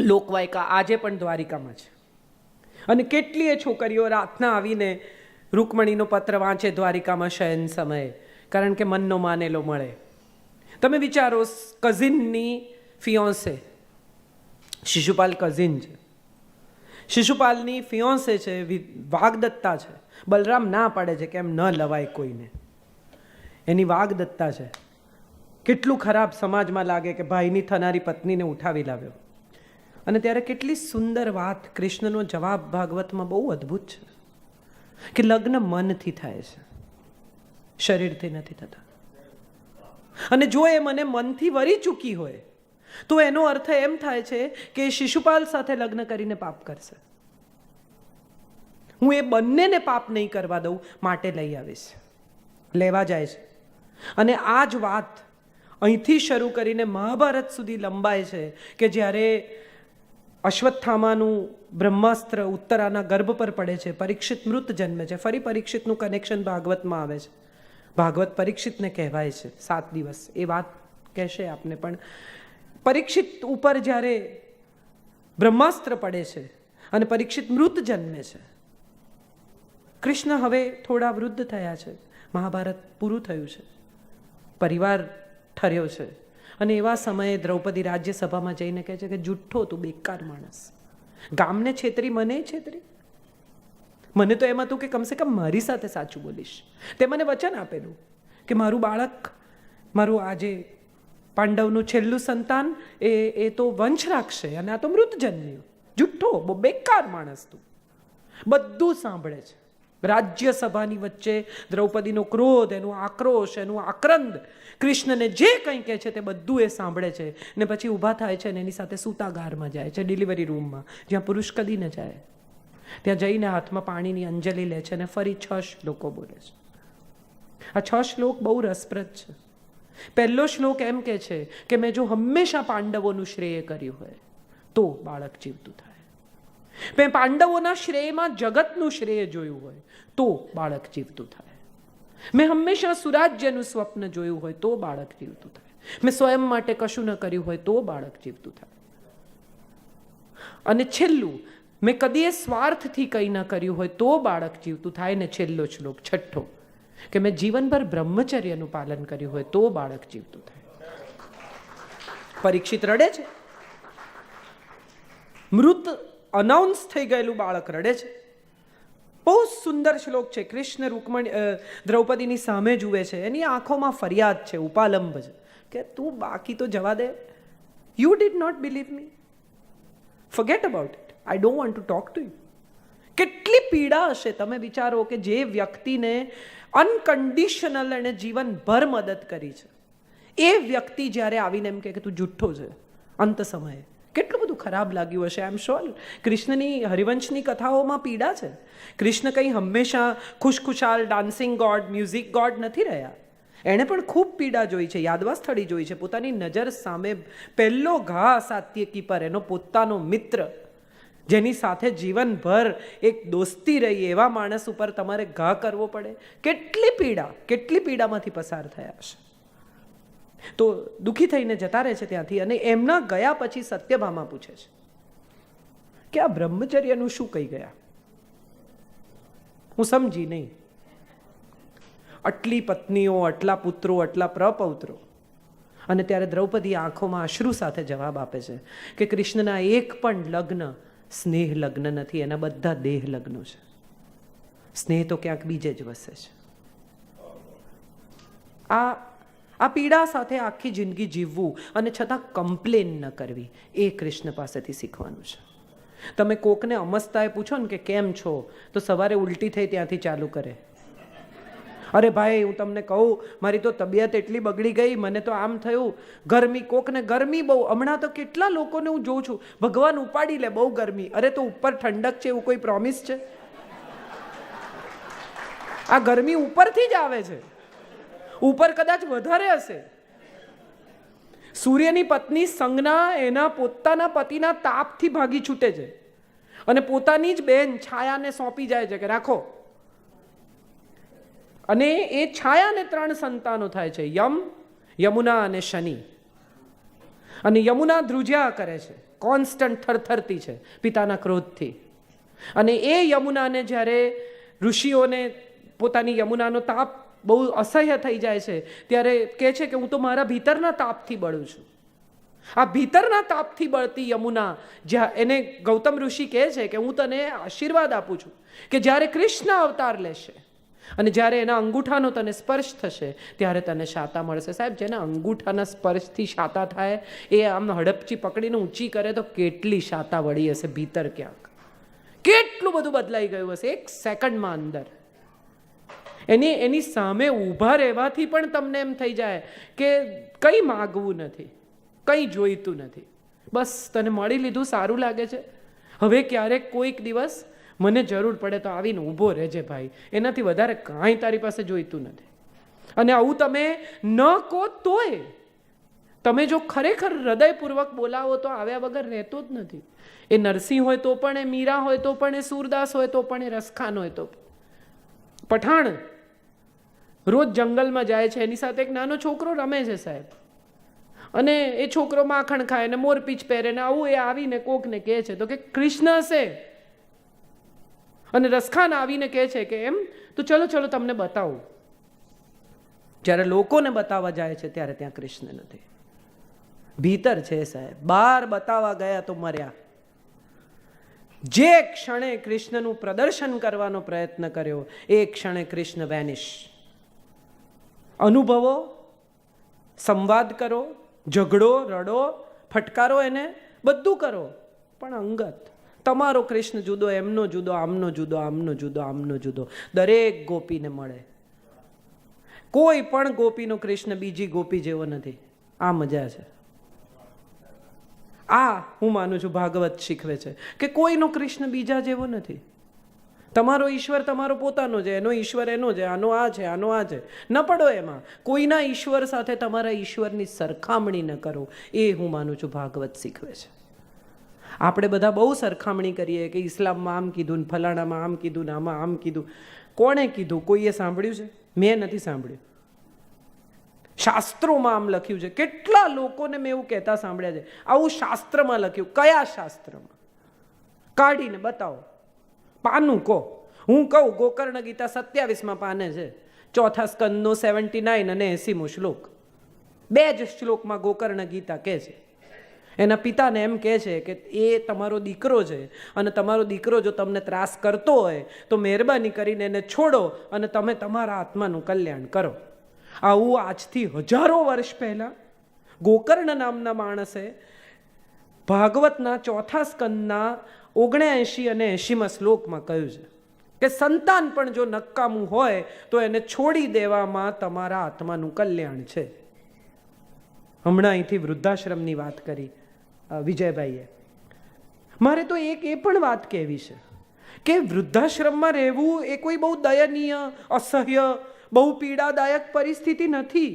લોકવાયકા આજે પણ દ્વારિકામાં છે. અને કેટલીય છોકરીઓ રાતના આવીને રૂકમણીનો પત્ર વાંચે દ્વારિકામાં શયન સમયે, કારણ કે મનનો માનેલો મળે. તમે વિચારો, કઝિનની ફિયોન્સે, શિશુપાલ કઝિન છે, શિશુપાલની ફિયોન્સે છે, વાગદત્તા છે. બલરામ ના પાડે છે કે એમ ન લવાય કોઈને, એની વાગદત્તા છે. કેટલું ખરાબ સમાજમાં લાગે કે ભાઈની થનારી પત્નીને ઉઠાવી લાવ્યો. અને ત્યારે કેટલી સુંદર વાત, કૃષ્ણનો જવાબ ભાગવતમાં બહુ અદ્ભુત છે કે લગ્ન મનથી થાય છે, શરીરથી નથી થતા. અને જો એ મને મનથી વરી ચૂકી હોય તો એનો અર્થ એમ થાય છે કે શિશુપાલ સાથે લગ્ન કરીને પાપ કરશે. હું એ બંનેને પાપ નહીં કરવા દઉં, માટે લઈ આવીશ. લેવા જાય છે. અને આ જ વાત અહીંથી શરૂ કરીને મહાભારત સુધી લંબાય છે કે જ્યારે અશ્વત્થામાનું બ્રહ્માસ્ત્ર ઉત્તરાના ગર્ભ પર પડે છે, પરીક્ષિત મૃત જન્મે છે. ફરી પરીક્ષિતનું કનેક્શન ભાગવતમાં આવે છે. ભાગવત પરીક્ષિતને કહેવાય છે 7 દિવસ, એ વાત કહેશે આપને. પણ પરીક્ષિત ઉપર જ્યારે બ્રહ્માસ્ત્ર પડે છે અને પરીક્ષિત મૃત જન્મે છે, કૃષ્ણ હવે થોડા વૃદ્ધ થયા છે, મહાભારત પૂરું થયું છે, પરિવાર ઠર્યો છે. અને એવા સમયે દ્રૌપદી રાજ્યસભામાં જઈને કહે છે કે જુઠ્ઠો, તું બેકાર માણસ, ગામને છેતરી, મને છેતરી. મને તો એમ હતું કે કમસે કમ મારી સાથે સાચું બોલીશ. તે મને વચન આપેલું કે મારું બાળક, મારું આજે પાંડવનું છેલ્લું સંતાન એ તો વંશ રાખશે, અને આ તો મૃત જન્મ્યું. જુઠ્ઠો, બહુ બેકાર માણસ તું. બધું સાંભળે છે. રાજ્યસભાની વચ્ચે દ્રૌપદીનો ક્રોધ, એનું આક્રોશ, એનું આક્રંદ, કૃષ્ણને જે કંઈ કહે છે તે બધું એ સાંભળે છે. ને પછી ઊભા થાય છે અને એની સાથે સૂતાગારમાં જાય છે, ડિલિવરી રૂમમાં, જ્યાં પુરુષ કદી ન જાય. ત્યાં જઈને હાથમાં પાણીની અંજલિ લે છે અને ફરી 6 શ્લોકો બોલે છે. આ 6 શ્લોક બહુ રસપ્રદ છે. પહેલો શ્લોક એમ કહે છે કે મેં જો હંમેશા પાંડવોનું શ્રેય કર્યું હોય તો બાળક જીવતું થાય. મેં પાંડવોના શ્રેયમાં જગતનું શ્રેય જોયું હોય તો બાળક જીવતું થાય. મેં હંમેશા સુરાજ્યનું સ્વપ્ન જોયું હોય તો બાળક જીવતું થાય. મેં સ્વયં માટે કશું ન કર્યું હોય તો બાળક જીવતું થાય. અને છેલ્લું, મેં કદીએ સ્વાર્થથી કંઈ ન કર્યું હોય તો બાળક જીવતું થાય. ને છેલ્લો શ્લોક, છઠ્ઠો, કે મેં જીવનભર બ્રહ્મચર્યનું પાલન કર્યું હોય તો બાળક જીવતું થાય. પરીક્ષિત રડે છે. મૃત અનાઉન્સ થઈ ગયેલું બાળક રડે છે. બહુ સુંદર શ્લોક છે. કૃષ્ણ દ્રૌપદીની સામે જુએ છે, એની આંખોમાં ફરિયાદ છે, ઉપાલંબ છે કે તું બાકી તો જવા દે. You did not believe me, forget about it, I don't want to talk to you. કેટલી પીડા હશે. તમે વિચારો કે જે વ્યક્તિને અનકન્ડિશનલ અને જીવનભર મદદ કરી છે, એ વ્યક્તિ જ્યારે આવીને એમ કે તું જુઠ્ઠો છે અંત સમયે, કેટલું બધું ખરાબ લાગ્યું હશે. આઈ એમ શ્યોર કૃષ્ણની હરિવંશની કથાઓમાં પીડા છે. કૃષ્ણ કંઈ હંમેશા ખુશખુશાલ ડાન્સિંગ ગોડ, મ્યુઝિક ગોડ નથી રહ્યા. એણે પણ ખૂબ પીડા જોઈ છે, યાદવાસ્થળી જોઈ છે. પોતાની નજર સામે પહેલો ઘા સાત્યકી પર, એનો પોતાનો મિત્ર, જેની સાથે જીવનભર એક દોસ્તી રહી, એવા માણસ ઉપર તમારે ઘા કરવો પડે. કેટલી પીડામાંથી પસાર થયા હશે. તો દુઃખી થઈને જતા રહે છે ત્યાંથી. અને એમના ગયા પછી સત્યભામા પૂછે છે કે આ બ્રહ્મચર્યનું શું કહી ગયા? હું સમજી નહીં. આટલી પત્નીઓ, આટલા પુત્રો, આટલા પ્રપૌત્રો, અને ત્યારે દ્રૌપદી આંખોમાં અશ્રુ સાથે જવાબ આપે છે કે કૃષ્ણના એક પણ લગ્ન સ્નેહ લગ્ન નથી, એના બધા દેહ લગ્નો છે. સ્નેહ તો ક્યાંક બીજે જ વસે છે. આ પીડા સાથે આખી જિંદગી જીવવું અને છતાં કમ્પ્લેન ન કરવી, એ કૃષ્ણ પાસેથી શીખવાનું છે. તમે કોકને અમસ્તાએ પૂછો ને કે કેમ છો, તો સવારે ઉલટી થઈ ત્યાંથી ચાલુ કરે. અરે ભાઈ, હું તમને કહું, મારી તો તબિયત એટલી બગડી ગઈ, મને તો આમ થયું, ગરમી, કોકને ગરમી બહુ. હમણાં તો કેટલા લોકોને હું જોઉં છું, ભગવાન ઉપાડી લે, બહુ ગરમી. અરે તો ઉપર ઠંડક છે એવું કોઈ પ્રોમિસ છે? આ ગરમી ઉપરથી જ આવે છે. ઉપર કદાચ વધારે હશે. સૂર્યની પત્ની સંજ્ઞા એના પોતાના પતિના તાપથી ભાગી છૂટે છે અને પોતાની જ બેન છાયાને સોંપી જાય છે કે રાખો. અને એ છાયાને 3 સંતાનો થાય છે, યમ, યમુના અને શનિ. અને યમુના ધ્રુજ્યા કરે છે કોન્સ્ટન્ટ થરથરતી છે પિતાના ક્રોધથી. અને એ યમુનાને જ્યારે ઋષિઓને પોતાની યમુનાનો તાપ બહુ અસહ્ય થઈ જાય છે ત્યારે કહે છે કે હું તો મારા ભીતરના તાપથી બળું છું. આ ભીતરના તાપથી બળતી યમુના, જ્યાં એને ગૌતમ ઋષિ કહે છે કે હું તને આશીર્વાદ આપું છું કે જ્યારે કૃષ્ણ અવતાર લેશે અને જ્યારે એના અંગૂઠાનો તને સ્પર્શ થશે ત્યારે તને શાતા મળશે. સાહેબ, જેના અંગૂઠાના સ્પર્શથી શાતા થાય એ આમ હડપચી પકડીને ઊંચી કરે તો કેટલી શાતા વળી હશે ભીતર, ક્યાંક કેટલું બધું બદલાઈ ગયું હશે એક સેકન્ડમાં અંદર. એની સામે ઊભા રહેવાથી પણ તમને એમ થઈ જાય કે કંઈ માગવું નથી, કંઈ જોઈતું નથી, બસ તને મળી લીધું, સારું લાગે છે, હવે ક્યારેક કોઈક દિવસ મને જરૂર પડે તો આવીને ઊભો રહેજે ભાઈ, એનાથી વધારે કાંઈ તારી પાસે જોઈતું નથી. અને આવું તમે ન કહો તોય, તમે જો ખરેખર હૃદયપૂર્વક બોલાવો તો આવ્યા વગર રહેતો જ નથી. એ નરસિંહ હોય તો પણ, એ મીરા હોય તો પણ, એ સૂરદાસ હોય તો પણ, એ રસખાન હોય તો. પઠાણ રોજ જંગલમાં જાય છે, એની સાથે એક નાનો છોકરો રમે છે સાહેબ, અને એ છોકરો માખણ ખાય ને મોરપીંછ પહેરે ને આવું એ આવીને કોકને કહે છે તો કે કૃષ્ણ હશે. અને રસખાન આવીને કહે છે કે એમ તો ચલો ચલો તમને બતાવું. જ્યારે લોકોને બતાવવા જાય છે ત્યારે ત્યાં કૃષ્ણ નથી, ભીતર છે સાહેબ. બહાર બતાવવા ગયા તો મર્યા. જે ક્ષણે કૃષ્ણનું પ્રદર્શન કરવાનો પ્રયત્ન કર્યો એ ક્ષણે કૃષ્ણ વેનિશ. અનુભવો, સંવાદ કરો, ઝઘડો, રડો, ફટકારો, એને બધું કરો, પણ અંગત. તમારો કૃષ્ણ જુદો, એમનો જુદો, આમનો જુદો, આમનો જુદો, આમનો જુદો. દરેક ગોપીને મળે. કોઈ પણ ગોપીનો કૃષ્ણ બીજી ગોપી જેવો નથી. આ મજા છે. આ હું માનું છું ભાગવત શીખવે છે કે કોઈનો કૃષ્ણ બીજા જેવો નથી. તમારો ઈશ્વર તમારો પોતાનો છે, એનો ઈશ્વર એનો છે, આનો આ છે, આનો આ છે. ન પડો એમાં. કોઈના ઈશ્વર સાથે તમારા ઈશ્વરની સરખામણી ન કરો. એ હું માનું છું ભાગવત શીખવે છે. આપણે બધા બહુ સરખામણી કરીએ કે ઇસ્લામમાં આમ કીધું ને ફલાણામાં આમ કીધું ને આમાં આમ કીધું. કોણે કીધું? કોઈએ સાંભળ્યું છે? મેં નથી સાંભળ્યું. શાસ્ત્રોમાં આમ લખ્યું છે. કેટલા લોકોને મેં એવું કહેતા સાંભળ્યા છે, આવું શાસ્ત્રમાં લખ્યું. કયા શાસ્ત્રમાં? કાઢીને બતાવો, પાનું કહો. હું કહું ગોકર્ણ ગીતા 27માં પાને છે, ચોથા સ્કંદનો 79 અને 80મો શ્લોક. 2 જ શ્લોકમાં ગોકર્ણ ગીતા કહે છે. એના પિતાને એમ કહે છે કે એ તમારો દીકરો છે અને તમારો દીકરો જો તમને ત્રાસ કરતો હોય તો મહેરબાની કરીને એને છોડો અને તમે તમારા આત્માનું કલ્યાણ કરો. આવું આજથી હજારો વર્ષ પહેલા ગોકર્ણ નામના માણસે ભાગવતના ચોથા સ્કંદના 79 અને 80માં શ્લોકમાં કહ્યું છે કે સંતાન પણ જો નકામું હોય તો એને છોડી દેવામાં તમારા આત્માનું કલ્યાણ છે. હમણાં અહીંથી વૃદ્ધાશ્રમની વાત કરી વિજયભાઈએ. મારે તો એક એ પણ વાત કહેવી છે કે વૃદ્ધાશ્રમમાં રહેવું એ કોઈ બહુ દયનીય, અસહ્ય, બહુ પીડાદાયક પરિસ્થિતિ નથી.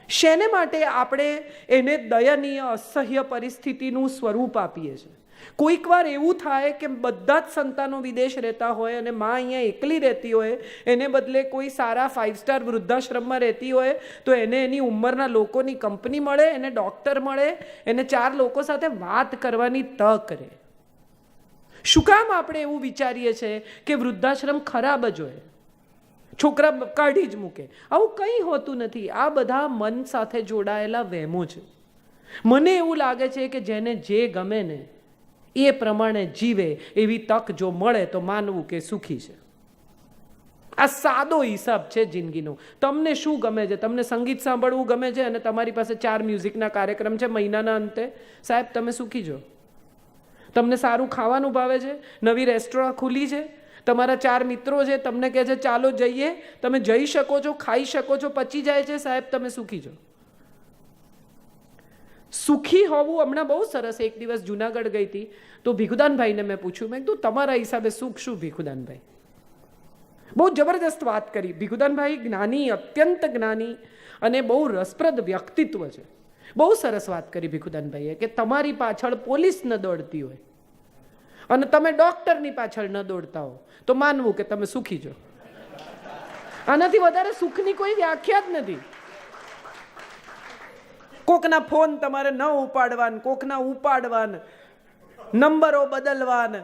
શેને માટે આપણે એને દયનીય, અસહ્ય પરિસ્થિતિનું સ્વરૂપ આપીએ છીએ? કોઈક વાર એવું થાય કે બધા જ સંતાનો વિદેશ રહેતા હોય અને માં અહીંયા એકલી રહેતી હોય, એને બદલે કોઈ સારા 5 સ્ટાર વૃદ્ધાશ્રમમાં રહેતી હોય તો એને એની ઉંમરના લોકોની કંપની મળે, એને ડૉક્ટર મળે, એને 4 લોકો સાથે વાત કરવાની તક રહે. શું કામ આપણે એવું વિચારીએ છીએ કે વૃદ્ધાશ્રમ ખરાબ જ હોય, છોકરા કાઢી જ મૂકે? આવું કંઈ હોતું નથી. આ બધા મન સાથે જોડાયેલા વહેમો છે. મને એવું લાગે છે કે જેને જે ગમે ને એ પ્રમાણે જીવે એવી તક જો મળે તો માનવું કે સુખી છે. આ સાદો હિસાબ છે જિંદગીનો. તમને શું ગમે છે? તમને સંગીત સાંભળવું ગમે છે અને તમારી પાસે 4 મ્યુઝિકના કાર્યક્રમ છે મહિનાના અંતે, સાહેબ તમે સુખી છો. તમને સારું ખાવાનું ભાવે છે, નવી રેસ્ટોરન્ટ ખુલી છે, તમારા 4 મિત્રો છે, તમને કહે છે ચાલો જઈએ, તમે જઈ શકો છો, ખાઈ શકો છો, પચી જાય છે, સાહેબ તમે સુખી છો. સુખી હોવું હમણાં બહુ સરસ. એક દિવસ જુનાગઢ ગઈ હતી તો ભીખુદાનભાઈને મેં પૂછ્યું, મેં કીધું તમારા હિસાબે સુખ શું ભીખુદાનભાઈ? બહુ જબરદસ્ત વાત કરી. ભીખુદાનભાઈ જ્ઞાની, અત્યંત જ્ઞાની અને બહુ રસપ્રદ વ્યક્તિત્વ છે. બહુ સરસ વાત કરી ભીખુદાનભાઈએ કે તમારી પાછળ પોલીસ ન દોડતી હોય અને તમે ડૉક્ટરની પાછળ ન દોડતા હો તો માનવું કે તમે સુખી છો. આનાથી વધારે સુખની કોઈ વ્યાખ્યા જ નથી. કોકના ફોન તમારે ન ઉપાડવાન, કોકના ઉપાડવાન, નંબરો બદલવાન,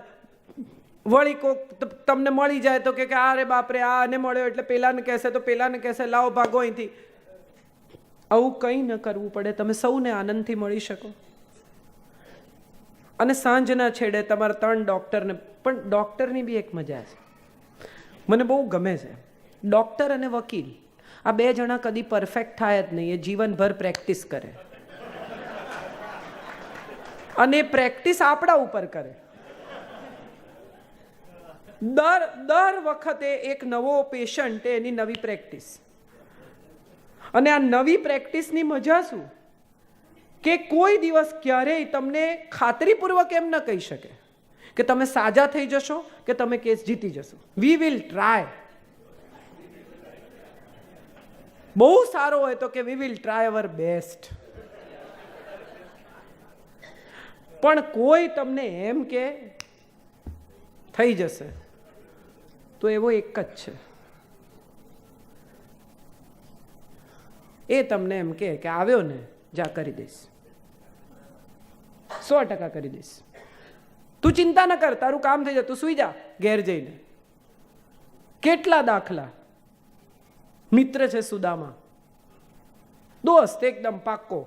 વળી કોક તમને મળી જાય તો કે અરે બાપરે આ આને મળ્યો એટલે પેલાને કહેશે તો પેલાને કહેશે લાવો ભાગો અહીંથી. આવું કંઈ ન કરવું પડે, તમે સૌને આનંદથી મળી શકો. અને સાંજના છેડે તમારા 3 ડૉક્ટરને, પણ ડૉક્ટરની બી એક મજા છે, મને બહુ ગમે છે. ડૉક્ટર અને વકીલ આ 2 જણા કદી પરફેક્ટ થાય જ નહીં, એ જીવનભર પ્રેક્ટિસ કરે અને પ્રેક્ટિસ આપણા ઉપર કરે. દર વખતે એક નવો પેશન્ટ, એની નવી પ્રેક્ટિસ. અને આ નવી પ્રેક્ટિસની મજા શું કે કોઈ દિવસ ક્યારેય તમને ખાતરીપૂર્વક એમ ન કહી શકે કે તમે સાજા થઈ જશો કે તમે કેસ જીતી જશો. We will try. બહુ સારો હોય તો કે we will try our best. પણ કોઈ તમને એમ કે થઈ જશે તો એવો એક જ છે, એ તમને એમ કે આવ્યો ને જા કરી દઈશ, 100% કરી દઈશ, તું ચિંતા ન કર, તારું કામ થઈ જાય, તું સુઈ જા ઘેર જઈને. કેટલા દાખલા. મિત્ર છે સુદામા, દોસ્ત એકદમ પાક્કો,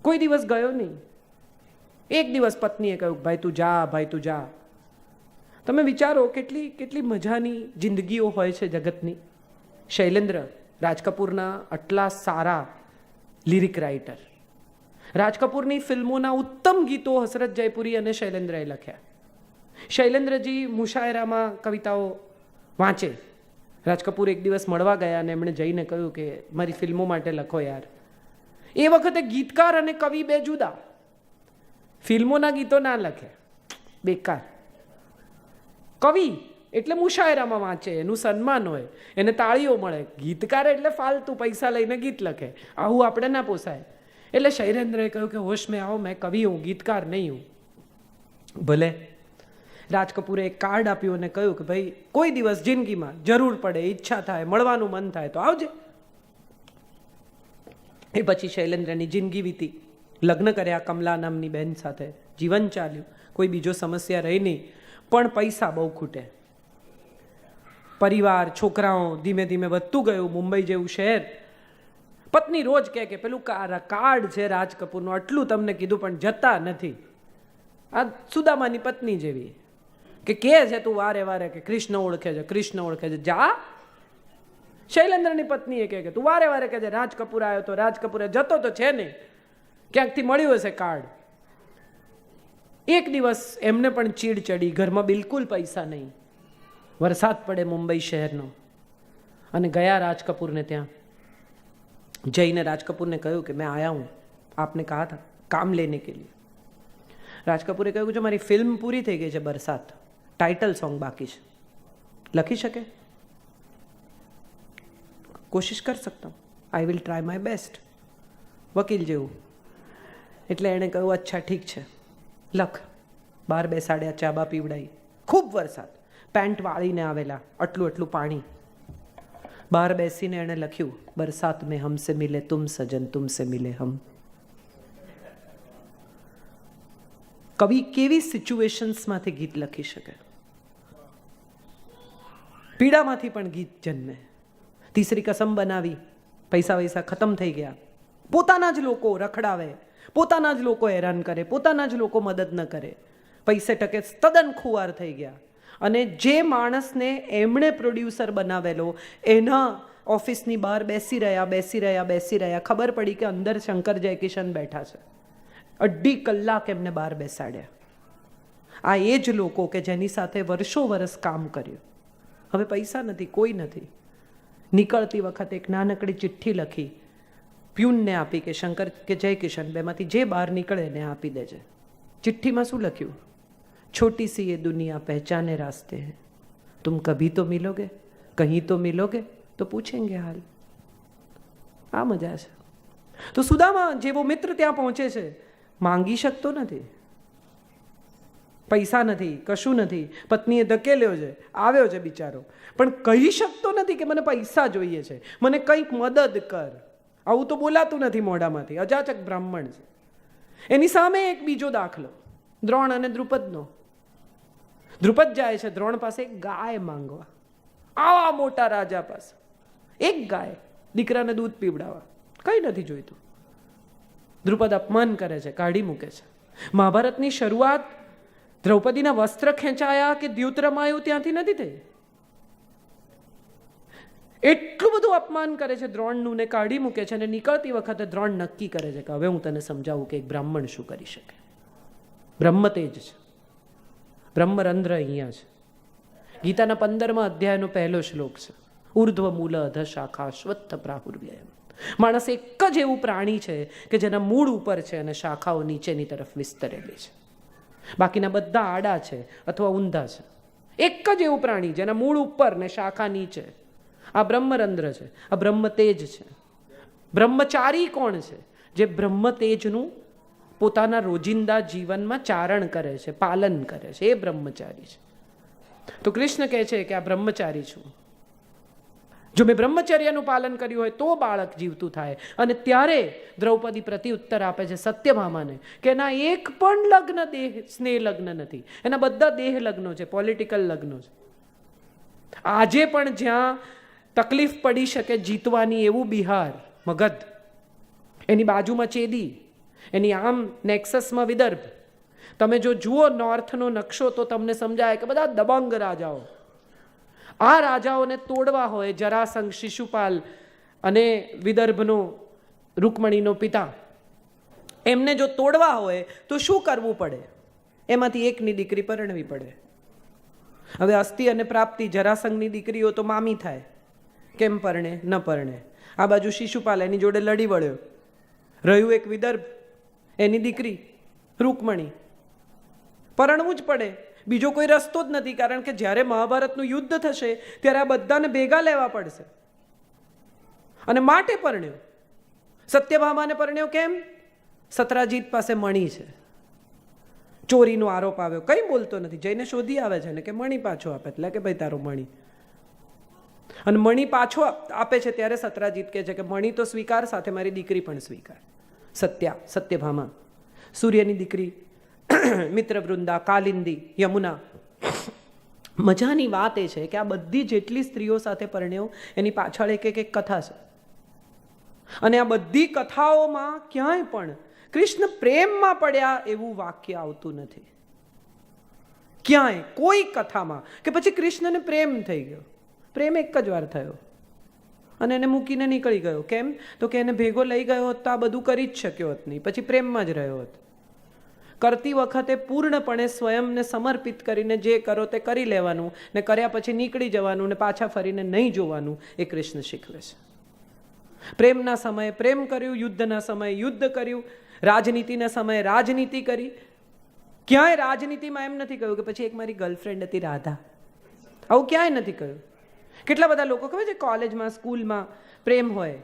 કોઈ દિવસ ગયો નહીં. એક દિવસ પત્નીએ કહ્યું ભાઈ તું જા, ભાઈ તું જા. તમે વિચારો કેટલી મજાની જિંદગીઓ હોય છે જગતની. શૈલેન્દ્ર, રાજ કપૂરના આટલા સારા લિરિક રાઇટર, રાજ કપૂરની ફિલ્મોના ઉત્તમ ગીતો હસરત જયપુરી અને શૈલેન્દ્રએ લખ્યા. શૈલેન્દ્રજી મુશાયરામાં કવિતાઓ વાંચે. રાજ કપૂર એક દિવસ મળવા ગયા અને એમણે જઈને કહ્યું કે મારી ફિલ્મો માટે લખો યાર. એ વખતે ગીતકાર અને કવિ 2 જુદા. ફિલ્મોના ગીતો ના લખે, બેકાર. કવિ એટલે મુશાયરામાં વાંચે, એનું સન્માન હોય, એને તાળીઓ મળે. ગીતકાર એટલે ફાલતુ પૈસા લઈને ગીત લખે. આવું આપણે ના પોસાય. એટલે શૈલેન્દ્રએ કહ્યું કે હોશ મેં આવો, મેં કવિ હું, ગીતકાર નહીં હું. ભલે. રાજ કપૂરે એક કાર્ડ આપ્યું અને કહ્યું કે ભાઈ કોઈ દિવસ જિંદગીમાં જરૂર પડે, ઈચ્છા થાય, મળવાનું મન થાય તો આવજે. એ પછી શૈલેન્દ્રની જિંદગી વીતી. લગ્ન કર્યા કમલા નામની બહેન સાથે, જીવન ચાલ્યું, કોઈ બીજો સમસ્યા રહી નહીં. પણ પૈસા બહુ ખૂટે. પરિવાર, છોકરાઓ ધીમે ધીમે વધતું ગયું. મુંબઈ જેવું શહેર. પત્ની રોજ કહે કે પેલું કાર્ડ છે રાજ કપૂરનું, આટલું તમને કીધું પણ જતા નથી. આ સુદામાની પત્ની જેવી કે છે તું વારે વારે કે કૃષ્ણ ઓળખે છે, કૃષ્ણ ઓળખે છે, જા. શૈલેન્દ્રની પત્નીએ કહે કે તું વારે વારે કહે છે રાજ કપૂર આવ્યો તો, રાજ કપૂર જતો તો છે નહીં, ક્યાંકથી મળ્યું હશે કાર્ડ. એક દિવસ એમને પણ ચીડ ચડી, ઘરમાં બિલકુલ પૈસા નહીં. વરસાદ પડે મુંબઈ શહેરનો અને ગયા રાજ કપૂરને ત્યાં. જઈને રાજ કપૂરને કહ્યું કે મેં આયા હું, આપને કહા થા કામ લેને કે લીએ. રાજ કપૂરે કહ્યું કે મારી ફિલ્મ પૂરી થઈ ગઈ છે બરસાત, ટાઇટલ સોંગ બાકી છે, લખી શકે? કોશિશ કર સકતા હું, I will try my best. વકીલ જેવું. એટલે એણે કહ્યું અચ્છા ઠીક છે લખ. બહાર બેસાડ્યા, ચા બા પીવડાવી. ખૂબ વરસાદ, પેન્ટ વાળીને આવેલા, આટલું પાણી. બહાર બેસીને એણે લખ્યું બરસાત મેં હમસે મિલે તુમ સજન, તુમસે મિલે હમ. કવિ કેવી સિચ્યુએશન્સમાંથી ગીત લખી શકે? પીડામાંથી પણ ગીત જન્મે. તીસરી કસમ બનાવી, પૈસા વૈસા ખતમ થઈ ગયા, પોતાના જ લોકો રખડાવે, પોતાના જ લોકો હેરાન કરે, પોતાના જ લોકો મદદ ન કરે, પૈસે ટકે તદ્દન ખુવાર થઈ ગયા. અને જે માણસને એમણે પ્રોડ્યુસર બનાવેલો એના ઓફિસની બહાર બેસી રહ્યા, ખબર પડી કે અંદર શંકર જયકિશન બેઠા છે. 2.5 કલાક એમને બહાર બેસાડ્યા. આ એ જ લોકો કે જેની સાથે વર્ષ કામ કર્યું. હવે પૈસા નથી, કોઈ નથી. નીકળતી વખતે એક નાનકડી ચિઠ્ઠી લખી, પ્યુનને આપી કે શંકર કે જયકિશન બેમાંથી જે બહાર નીકળે એને આપી દેજે. ચિઠ્ઠીમાં શું લખ્યું? छोटी सी ये दुनिया पहचाने रास्ते हैं, तुम कभी तो मिलोगे, कहीं तो मिलोगे तो पूछेंगे हाल. આ મજા છે. તો સુદામા જેવો મિત્ર ત્યાં પહોંચે છે, માંગી શકતો નથી, પૈસા નથી, કશું નથી. પત્નીએ ધકેલ્યો છે, આવ્યો છે બિચારો, પણ કહી શકતો નથી કે મને પૈસા જોઈએ છે, મને કંઈક મદદ કર. આવું તો બોલાતું નથી મોઢામાંથી. અજાચક બ્રાહ્મણ છે. એની સામે એક બીજો દાખલો દ્રોણ અને દ્રુપદનો. દ્રુપદ જાય છે દ્રોણ પાસે એક ગાય માંગવા, આવા મોટા રાજા પાસે એક ગાય, દીકરાને દૂધ પીવડાવવા, કઈ નથી જોઈતું. દ્રુપદ અપમાન કરે છે, કાઢી મૂકે છે. મહાભારતની શરૂઆત દ્રૌપદીના વસ્ત્ર ખેંચાયા કે દ્યુત રમાયું ત્યાંથી નથી થઈ. એટલું બધું અપમાન કરે છે દ્રોણનું ને કાઢી મૂકે છે. અને નીકળતી વખતે દ્રોણ નક્કી કરે છે કે હવે હું તને સમજાવું કે એક બ્રાહ્મણ શું કરી શકે. બ્રહ્મ તેજ છે, બ્રહ્મરંધ્ર અહીંયા છે. ગીતાના 15મા અધ્યાયનો પહેલો શ્લોક છે, ઉર્ધ્વ મૂલ અધ શાખા અશ્વત્થ પ્રાહુર્વ્યયમ. માણસ એક જ એવું પ્રાણી છે કે જેના મૂળ ઉપર છે અને શાખાઓ નીચેની તરફ વિસ્તરેલી છે. બાકીના બધા આડા છે અથવા ઊંધા છે. એક જ એવું પ્રાણી જેના મૂળ ઉપર ને શાખા નીચે. આ બ્રહ્મરંધ્ર છે, આ બ્રહ્મ તેજ છે. બ્રહ્મચારી કોણ છે? જે બ્રહ્મ તેજનું પોતાના રોજિંદા જીવનમાં ચારણ કરે છે, પાલન કરે છે, એ બ્રહ્મચારી છે. તો કૃષ્ણ કહે છે કે આ બ્રહ્મચારી છું. જો મેં બ્રહ્મચર્યનું પાલન કર્યું હોય તો બાળક જીવતું થાય. અને ત્યારે દ્રૌપદી પ્રતિ ઉત્તર આપે છે સત્યભામાને કે એના એક પણ લગ્ન દેહ સ્નેહ લગ્ન નથી, એના બધા દેહ લગ્નો છે, પોલિટિકલ લગ્નો છે. આજે પણ જ્યાં તકલીફ પડી શકે જીતવાની એવું બિહાર, મગધ, એની બાજુમાં ચેદી, એની આમ નેક્સસમાં વિદર્ભ. તમે જો જુઓ નોર્થનો નકશો તો તમને સમજાય કે બધા દબંગ રાજાઓ. આ રાજાઓને તોડવા હોય, જરાસંઘ, શિશુપાલ અને વિદર્ભનો રૂકમણીનો પિતા, એમને જો તોડવા હોય તો શું કરવું પડે? એમાંથી એકની દીકરી પરણવી પડે. હવે અસ્થિ અને પ્રાપ્તિ, જરાસંઘની દીકરીઓ તો મામી થાય, કેમ પરણે? ન પરણે. આ બાજુ શિશુપાલ એની જોડે લડી વળ્યો. રહ્યું એક વિદર્ભ, એની દીકરી રૂકમણી. પરણવું જ પડે, બીજો કોઈ રસ્તો જ નથી. કારણ કે જ્યારે મહાભારતનું યુદ્ધ થશે ત્યારે આ બધાને ભેગા લેવા પડશે. અને માટે પરણ્યો. સત્યભામાને પરણ્યો કેમ? સત્રાજીત પાસે મણી છે, ચોરીનો આરોપ આવ્યો, કંઈ બોલતો નથી, જઈને શોધી આવે છે ને કે મણી પાછો આપે. એટલે કે ભાઈ તારો મણી. અને મણી પાછો આપે છે ત્યારે સત્રાજીત કહે છે કે મણી તો સ્વીકાર, સાથે મારી દીકરી પણ સ્વીકાર. સત્યભામા, સૂર્યની દીકરી, મિત્રવૃંદા, કાલિંદી, યમુના. મજાની વાત એ છે કે આ બધી જેટલી સ્ત્રીઓ સાથે પરણ્યો એની પાછળ એક એક કથા છે. અને આ બધી કથાઓમાં ક્યાંય પણ કૃષ્ણ પ્રેમમાં પડ્યા એવું વાક્ય આવતું નથી. ક્યાંય કોઈ કથામાં કે પછી કૃષ્ણને પ્રેમ થઈ ગયો. પ્રેમ એક જ વાર થયો અને એને મૂકીને નીકળી ગયો. કેમ? તો કે એને ભેગો લઈ ગયો હોત તો આ બધું કરી જ શક્યો હોત નહીં, પછી પ્રેમમાં જ રહ્યો હોત. કરતી વખતે પૂર્ણપણે સ્વયંને સમર્પિત કરીને જે કરો તે કરી લેવાનું ને કર્યા પછી નીકળી જવાનું ને પાછા ફરીને નહીં જોવાનું, એ કૃષ્ણ શીખવે છે. પ્રેમના સમયે પ્રેમ કર્યું, યુદ્ધના સમયે યુદ્ધ કર્યું, રાજનીતિના સમયે રાજનીતિ કરી. ક્યાંય રાજનીતિમાં એમ નથી કહ્યું કે પછી એક મારી ગર્લફ્રેન્ડ હતી રાધા. આવું ક્યાંય નથી કહ્યું. કેટલા બધા લોકો ખબર છે કોલેજમાં, સ્કૂલમાં પ્રેમ હોય,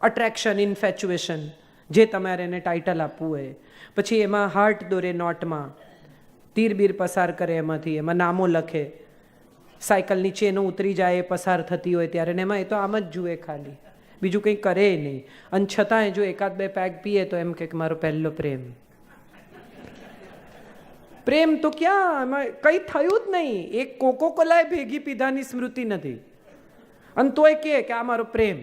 અટ્રેક્શન, ઇન્ફેચ્યુએશન, જે તમારે એને ટાઇટલ આપવું હોય. પછી એમાં હાર્ટ દોરે નોટમાં, તીર બીર પસાર કરે, એમાંથી એમાં નામો લખે. સાયકલની ચેનો ઉતરી જાય એ પસાર થતી હોય ત્યારે ને એમાં એ તો આમ જ જુએ ખાલી, બીજું કંઈ કરે નહીં. અને છતાંય જો એકાદ બે પેગ પીએ તો એમ કે મારો પહેલો પ્રેમ. પ્રેમ તો ક્યાં, એમાં કંઈ થયું જ નહીં. એક કોકો કોલાએ ભેગી પીધાની સ્મૃતિ નથી. અને તોય કે આ મારો પ્રેમ.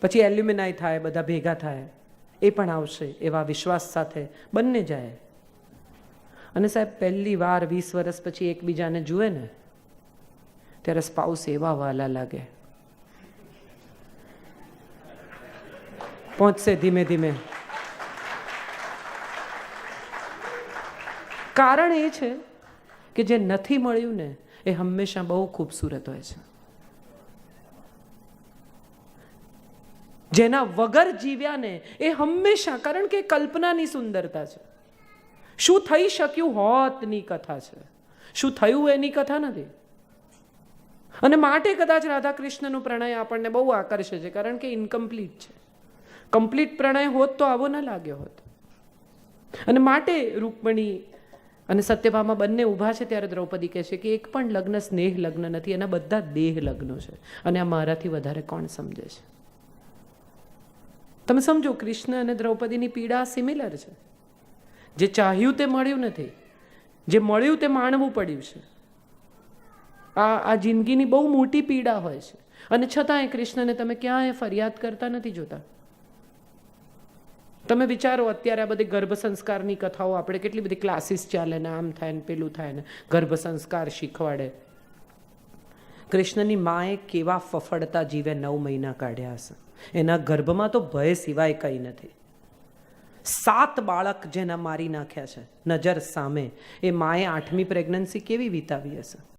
પછી એલ્યુમિનાય થાય, બધા ભેગા થાય, એ પણ આવશે એવા વિશ્વાસ સાથે બંને જાય. અને સાહેબ પહેલી વાર 20 વર્ષ પછી એકબીજાને જુએ ને ત્યારે સ્પાઉસ એવા વાલા લાગે. પહોંચશે ધીમે ધીમે. કારણ એ છે કે જે નથી મળ્યું ને એ હંમેશા બહુ ખૂબસૂરત હોય છે. જેના વગર જીવ્યા ને એ હંમેશા, કારણ કે કલ્પનાની સુંદરતા છે. શું થઈ શક્યું હોતની કથા છે, શું થયું એની કથા નથી. અને માટે કદાચ રાધા કૃષ્ણનું પ્રણય આપણને બહુ આકર્ષે છે, કારણ કે ઇનકમ્પ્લીટ છે. કમ્પ્લીટ પ્રણય હોત તો આવો ન લાગ્યો હોત. અને માટે રૂકમણી અને સત્યભામા બંને ઊભા છે ત્યારે દ્રૌપદી કહે છે કે એક પણ લગ્ન સ્નેહ લગ્ન નથી, એના બધા દેહ લગ્નો છે. અને આ મારાથી વધારે કોણ સમજે છે? તમે સમજો, કૃષ્ણ અને દ્રૌપદીની પીડા સિમિલર છે. જે ચાહ્યું તે મળ્યું નથી, જે મળ્યું તે માણવું પડ્યું છે. આ જિંદગીની બહુ મોટી પીડા હોય છે, અને છતાંય કૃષ્ણને તમે ક્યાંય ફરિયાદ કરતા નથી જોતા. તમે વિચારો, અત્યારે આ બધી ગર્ભ સંસ્કારની કથાઓ, આપણે કેટલી બધી ક્લાસીસ ચાલે ને, આમ થાય ને પેલું થાય ને, ગર્ભ સંસ્કાર શીખવાડે. કૃષ્ણની માએ કેવા ફફડતા જીવે 9 મહિના કાઢ્યા હશે. એના ગર્ભમાં તો ભય સિવાય કંઈ નથી. 7 બાળક જેના મારી નાખ્યા છે નજર સામે, એ માએ 8મી પ્રેગ્નન્સી કેવી વિતાવી હશે.